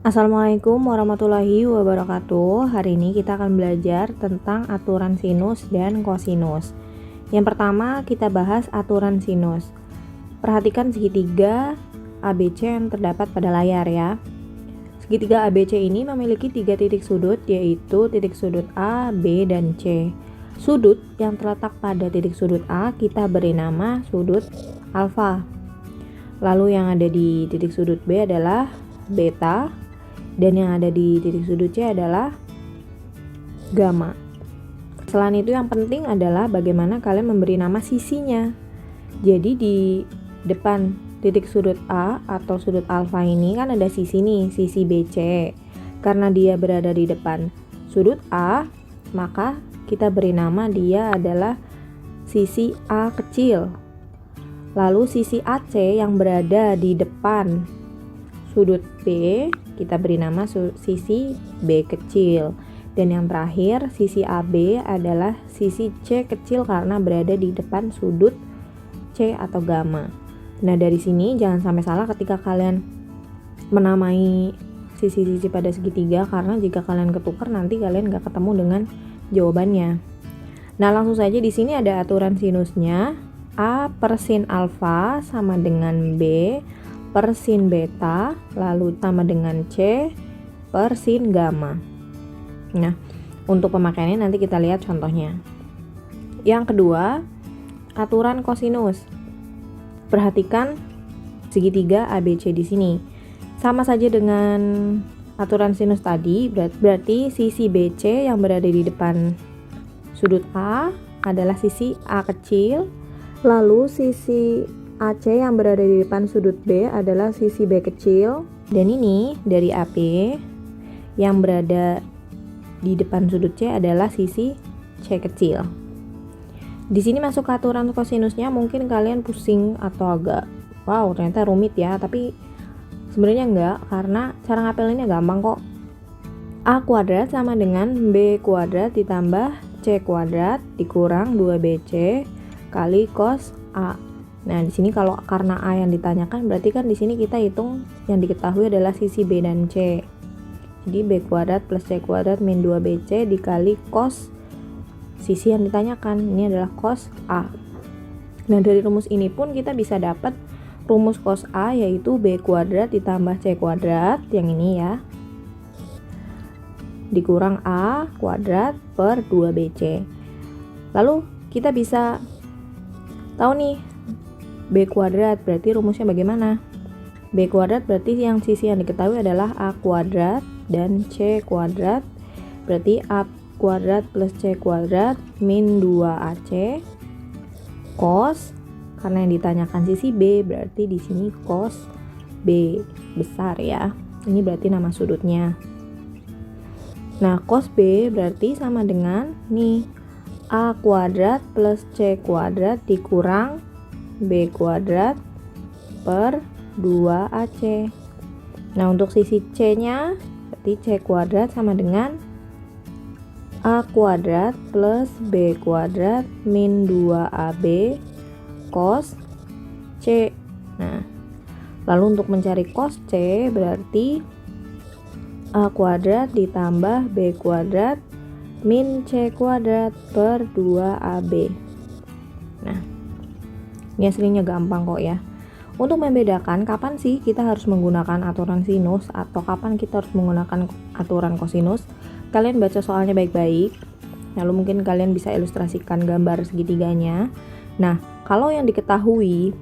Assalamualaikum warahmatullahi wabarakatuh. Hari ini kita akan belajar tentang aturan sinus dan kosinus. Yang pertama kita bahas aturan sinus. Perhatikan segitiga ABC yang terdapat pada layar ya. Segitiga ABC ini memiliki 3 titik sudut, yaitu titik sudut A, B, dan C. Sudut yang terletak pada titik sudut A kita beri nama sudut alfa. Lalu yang ada di titik sudut B adalah beta, dan yang ada di titik sudut C adalah gamma. Selain itu yang penting adalah bagaimana kalian memberi nama sisinya. Jadi di depan titik sudut A atau sudut alfa ini kan ada sisi nih, sisi BC. Karena dia berada di depan sudut A, maka kita beri nama dia adalah sisi A kecil. Lalu sisi AC yang berada di depan sudut B kita beri nama sisi B kecil. Dan yang terakhir sisi AB adalah sisi C kecil karena berada di depan sudut C atau gamma. Nah dari sini jangan sampai salah ketika kalian menamai sisi-sisi pada segitiga, karena jika kalian ketukar nanti kalian gak ketemu dengan jawabannya. Nah langsung saja di sini ada aturan sinusnya. A per sin alfa sama dengan B per sin beta, lalu sama dengan C per sin gamma. Nah, untuk pemakaiannya nanti kita lihat contohnya. Yang kedua, aturan kosinus. Perhatikan segitiga ABC di sini. Sama saja dengan aturan sinus tadi, berarti sisi BC yang berada di depan sudut A adalah sisi A kecil, lalu sisi AC yang berada di depan sudut B adalah sisi B kecil, dan ini dari AP yang berada di depan sudut C adalah sisi C kecil. Di sini masuk ke aturan kosinusnya, mungkin kalian pusing atau agak wow ternyata rumit ya, tapi sebenarnya enggak, karena cara ngapelinnya gampang kok. A kuadrat sama dengan B kuadrat ditambah C kuadrat dikurang 2BC kali cos A. Nah, di sini kalau karena A yang ditanyakan, berarti kan di sini kita hitung yang diketahui adalah sisi B dan C. Jadi B kuadrat plus C kuadrat min 2BC dikali cos sisi yang ditanyakan. Ini adalah cos A. Nah, dari rumus ini pun kita bisa dapat rumus cos A, yaitu B kuadrat ditambah C kuadrat, yang ini ya, dikurang A kuadrat per 2BC. Lalu kita bisa tahu nih B kuadrat, berarti rumusnya bagaimana? B kuadrat berarti yang sisi yang diketahui adalah A kuadrat dan C kuadrat, berarti A kuadrat plus C kuadrat min 2AC cos, karena yang ditanyakan sisi B berarti di sini cos B besar ya. Ini berarti nama sudutnya. Nah, cos B berarti sama dengan nih A kuadrat plus C kuadrat dikurang B kuadrat per 2AC. Nah, untuk sisi C-nya berarti C kuadrat sama dengan A kuadrat plus B kuadrat min 2AB cos C. Nah, lalu untuk mencari cos C berarti A kuadrat ditambah B kuadrat min C kuadrat per 2AB. Nah, ini aslinya gampang kok ya. Untuk membedakan kapan sih kita harus menggunakan aturan sinus atau kapan kita harus menggunakan aturan kosinus, kalian baca soalnya baik-baik. Lalu mungkin kalian bisa ilustrasikan gambar segitiganya. Nah, kalau yang diketahui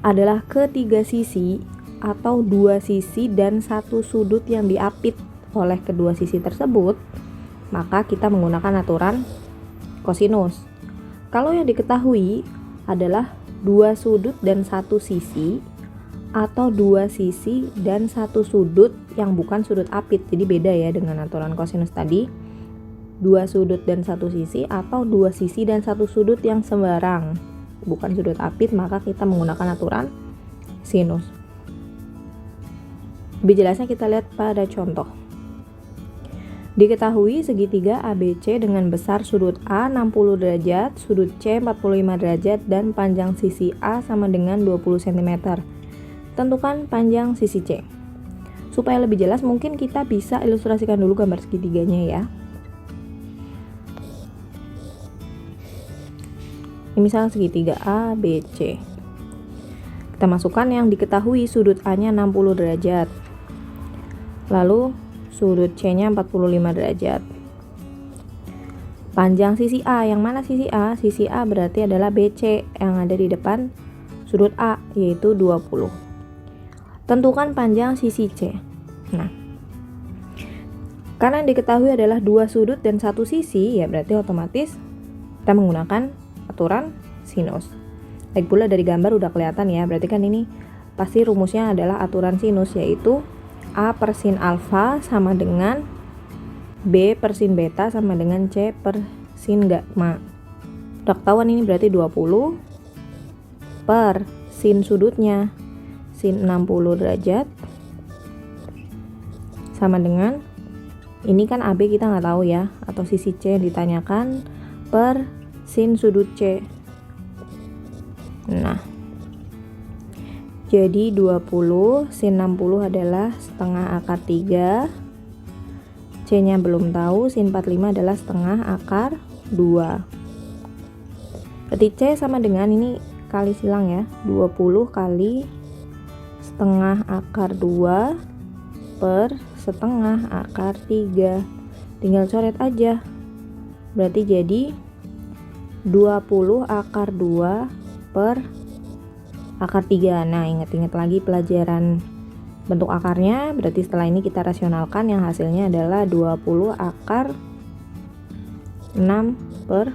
adalah ketiga sisi atau dua sisi dan satu sudut yang diapit oleh kedua sisi tersebut, maka kita menggunakan aturan kosinus. Kalau yang diketahui adalah dua sudut dan satu sisi atau dua sisi dan satu sudut yang bukan sudut apit, jadi beda ya dengan aturan kosinus tadi. Dua sudut dan satu sisi atau dua sisi dan satu sudut yang sembarang, bukan sudut apit, maka kita menggunakan aturan sinus. Lebih jelasnya kita lihat pada contoh. Diketahui segitiga ABC dengan besar sudut A 60 derajat, sudut C 45 derajat, dan panjang sisi A sama dengan 20 cm. Tentukan panjang sisi C. Supaya lebih jelas mungkin kita bisa ilustrasikan dulu gambar segitiganya ya. Ini misalnya segitiga A, B, C. Kita masukkan yang diketahui sudut A-nya 60 derajat. Lalu sudut C-nya 45 derajat. Panjang sisi A, yang mana sisi A? Sisi A berarti adalah BC yang ada di depan sudut A, yaitu 20. Tentukan panjang sisi C. Nah, karena yang diketahui adalah dua sudut dan satu sisi, ya berarti otomatis kita menggunakan aturan sinus. Baik pula dari gambar udah kelihatan ya, berarti kan ini pasti rumusnya adalah aturan sinus, yaitu A per sin alfa sama dengan B per sin beta sama dengan C per sin gamma. Udah ketahuan ini berarti 20 per sin sudutnya sin 60 derajat sama dengan, ini kan AB kita nggak tahu ya, atau sisi C yang ditanyakan, per sin sudut C. Nah, jadi 20 sin 60 adalah setengah akar 3, C-nya belum tahu, sin 45 adalah setengah akar 2. Berarti C sama dengan, ini kali silang ya, 20 kali setengah akar 2 per setengah akar 3. Tinggal coret aja. Berarti jadi 20 akar 2 per akar 3. Nah, ingat-ingat lagi pelajaran bentuk akarnya, berarti setelah ini kita rasionalkan yang hasilnya adalah 20 akar 6 per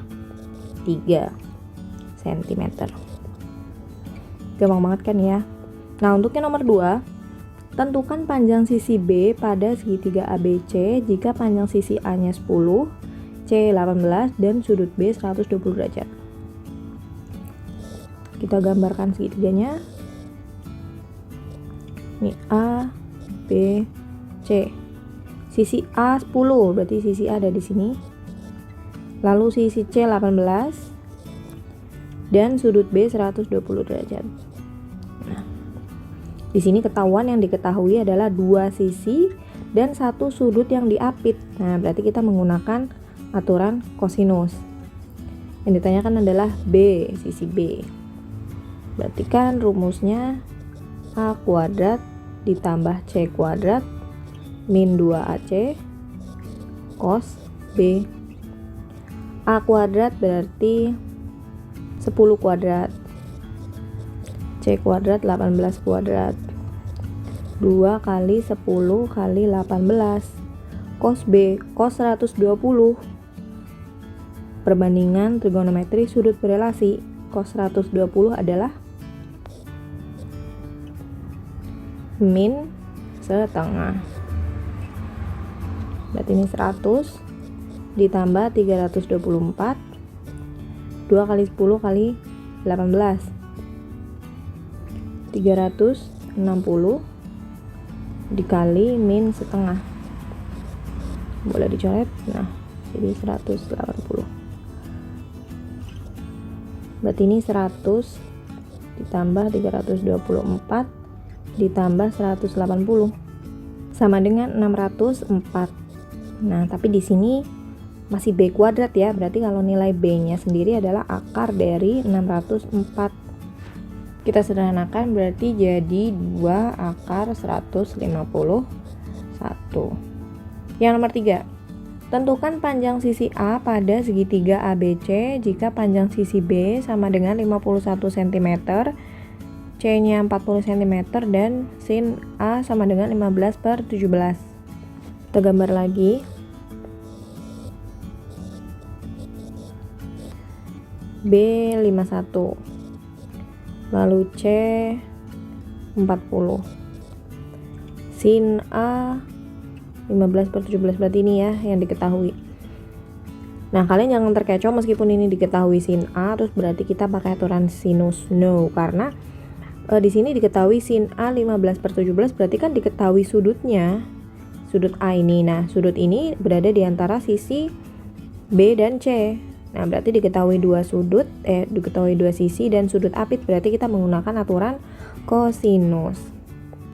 3 cm. Gampang banget kan ya. Nah, untuk yang nomor 2, tentukan panjang sisi B pada segitiga ABC jika panjang sisi A-nya 10, C 18 dan sudut B 120 derajat. Kita gambarkan segitiganya. Ini A, B, C. Sisi A 10, berarti sisi A ada di sini. Lalu sisi C 18 dan sudut B 120 derajat. Nah, di sini ketahuan yang diketahui adalah dua sisi dan satu sudut yang diapit. Nah, berarti kita menggunakan aturan kosinus. Yang ditanyakan adalah B, sisi B. Berarti kan rumusnya A kuadrat ditambah C kuadrat min 2AC cos B. A kuadrat berarti 10 kuadrat, C kuadrat 18 kuadrat, 2 kali 10 kali 18 cos B, cos 120. Perbandingan trigonometri sudut berelasi, cos 120 adalah min setengah. Berarti ini 100 ditambah 324, 2 kali 10 kali 18, 360 dikali min setengah. Boleh dicoret. Nah, jadi 180. Berarti ini 100 ditambah 324 ditambah 180 sama dengan 604. Nah, tapi di sini masih B kuadrat ya, berarti kalau nilai B-nya sendiri adalah akar dari 604. Kita sederhanakan berarti jadi 2 akar 151. Yang nomor 3, tentukan panjang sisi A pada segitiga ABC jika panjang sisi B sama dengan 51 cm, C-nya 40 cm, dan sin A sama dengan 15 per 17. Kita gambar lagi. B 51, lalu C 40, sin A 15 per 17, berarti ini ya yang diketahui. Nah, kalian jangan terkecoh meskipun ini diketahui sin A terus berarti kita pakai aturan sinus. No, karena di sini diketahui sin A 15 per 17, berarti kan diketahui sudutnya, sudut A ini. Nah, sudut ini berada di antara sisi B dan C. Nah, berarti diketahui dua sudut, diketahui dua sisi dan sudut apit, berarti kita menggunakan aturan kosinus.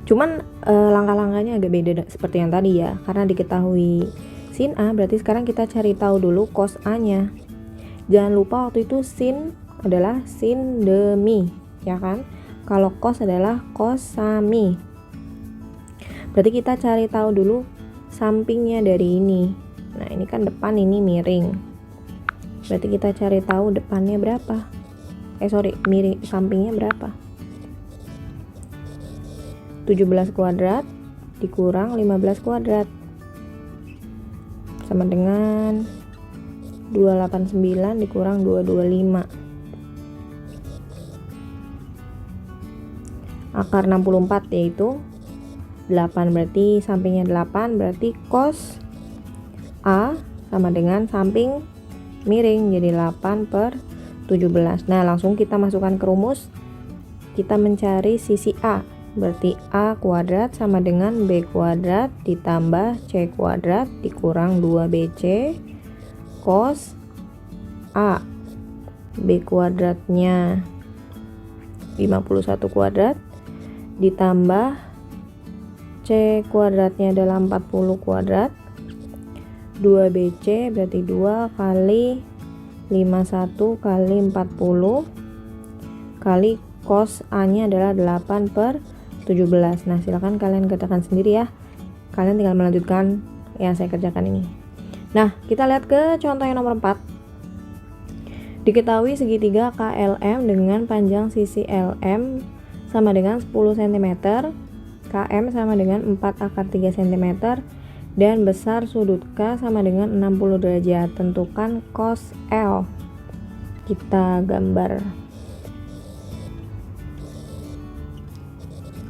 Cuman langkah-langkahnya agak beda seperti yang tadi ya, karena diketahui sin A, berarti sekarang kita cari tahu dulu cos A-nya. Jangan lupa waktu itu sin adalah sin demi, ya kan? Kalau cos adalah cos sami. Berarti kita cari tahu dulu sampingnya dari ini. Nah, ini kan depan, ini miring. Berarti kita cari tahu depannya berapa. Miring, sampingnya berapa? 17 kuadrat dikurang 15 kuadrat sama dengan 289 dikurang 225. Akar 64 yaitu 8, berarti sampingnya 8, berarti cos A sama dengan samping miring, jadi 8/17. Nah, langsung kita masukkan ke rumus. Kita mencari sisi A, berarti A kuadrat sama dengan B kuadrat ditambah C kuadrat dikurang 2BC cos A. B kuadratnya 51 kuadrat ditambah C kuadratnya adalah 40 kuadrat, 2BC berarti 2 kali 51 kali 40 kali cos A nya adalah 8/17. Nah, silakan kalian kerjakan sendiri ya. Kalian tinggal melanjutkan yang saya kerjakan ini. Nah, kita lihat ke contoh yang nomor 4. Diketahui segitiga KLM dengan panjang sisi LM sama dengan 10 cm, KM sama dengan 4/3 cm, dan besar sudut K sama dengan 60 derajat. Tentukan cos L. Kita gambar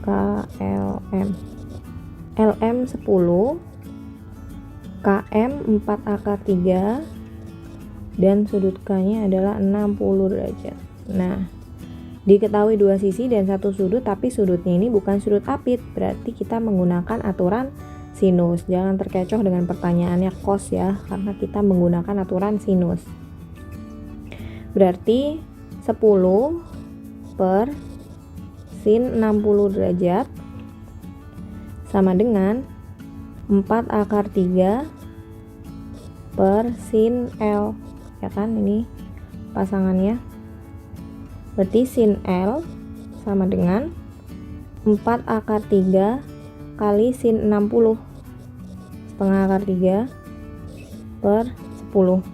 KLM. LM 10, KM 4/3, dan sudut K-nya adalah 60 derajat. Nah, diketahui dua sisi dan satu sudut, tapi sudutnya ini bukan sudut apit, berarti kita menggunakan aturan sinus. Jangan terkecoh dengan pertanyaannya cos ya, karena kita menggunakan aturan sinus. Berarti 10 per sin 60 derajat sama dengan 4/3 per sin L, ya kan, ini pasangannya. Berarti sin L sama dengan 4/3 kali sin 60, setengah akar 3 per 10.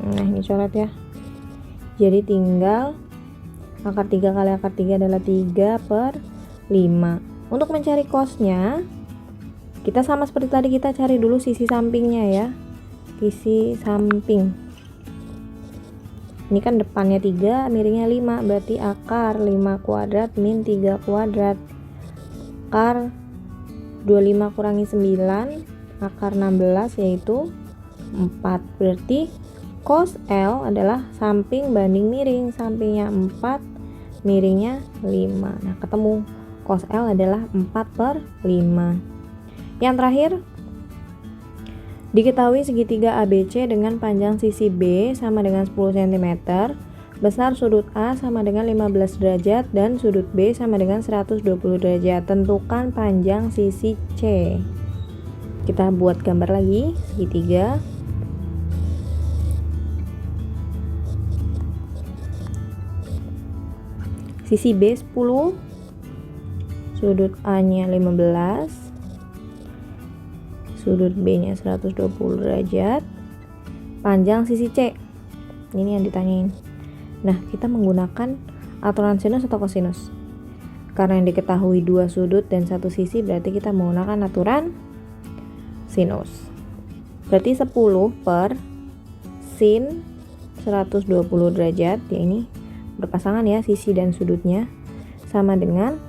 Nah, ini coret ya. Jadi tinggal akar 3 kali akar 3 adalah 3/5. Untuk mencari cosnya, kita sama seperti tadi, kita cari dulu sisi sampingnya ya. Sisi samping. Ini kan depannya 3, miringnya 5, berarti akar 5 kuadrat min 3 kuadrat. Akar 25 kurangi 9, akar 16 yaitu 4. Berarti cos L adalah samping banding miring, sampingnya 4, miringnya 5. Nah, ketemu cos L adalah 4/5. Yang terakhir, diketahui segitiga ABC dengan panjang sisi B sama dengan 10 cm, besar sudut A sama dengan 15 derajat, dan sudut B sama dengan 120 derajat. Tentukan panjang sisi C. Kita buat gambar lagi segitiga. Sisi B 10, sudut A nya 15, sudut B nya 120 derajat, panjang sisi C. Ini yang ditanyain. Nah, kita menggunakan aturan sinus atau kosinus. Karena yang diketahui dua sudut dan satu sisi, berarti kita menggunakan aturan sinus. Berarti 10 per sin 120 derajat, ya ini berpasangan ya sisi dan sudutnya, sama dengan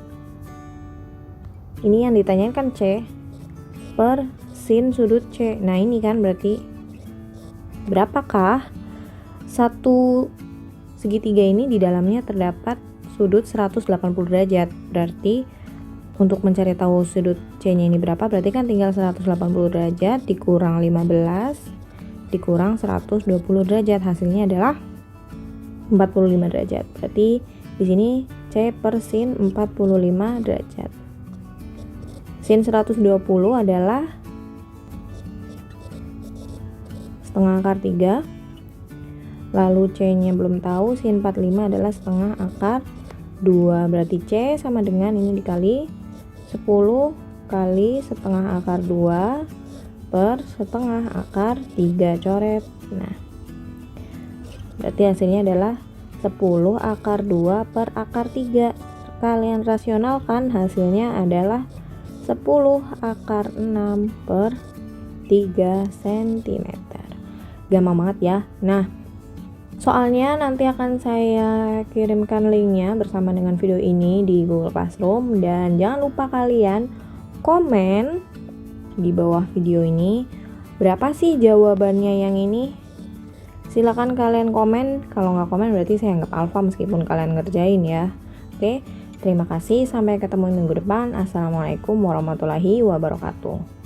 ini yang ditanyakan kan C per sin sudut C. Nah, ini kan berarti berapakah satu segitiga ini, di dalamnya terdapat sudut 180 derajat. Berarti untuk mencari tahu sudut C nya ini berapa, berarti kan tinggal 180 derajat dikurang 15 dikurang 120 derajat, hasilnya adalah 45 derajat. Berarti Di sini C per sin 45 derajat. Sin 120 adalah setengah akar 3. Lalu C-nya belum tahu, sin 45 adalah setengah akar 2. Berarti C sama dengan ini dikali 10 kali setengah akar 2 per setengah akar 3. Coret. Nah, berarti hasilnya adalah 10 akar 2 per akar 3. Kalian rasionalkan, hasilnya adalah 10 akar 6 per 3 cm. Gampang banget ya. Nah, soalnya nanti akan saya kirimkan linknya bersama dengan video ini di Google Classroom. Dan jangan lupa kalian komen di bawah video ini, berapa sih jawabannya yang ini? Silakan kalian komen. Kalau nggak komen berarti saya anggap alfa meskipun kalian ngerjain ya. Oke, terima kasih. Sampai ketemu minggu depan. Assalamualaikum warahmatullahi wabarakatuh.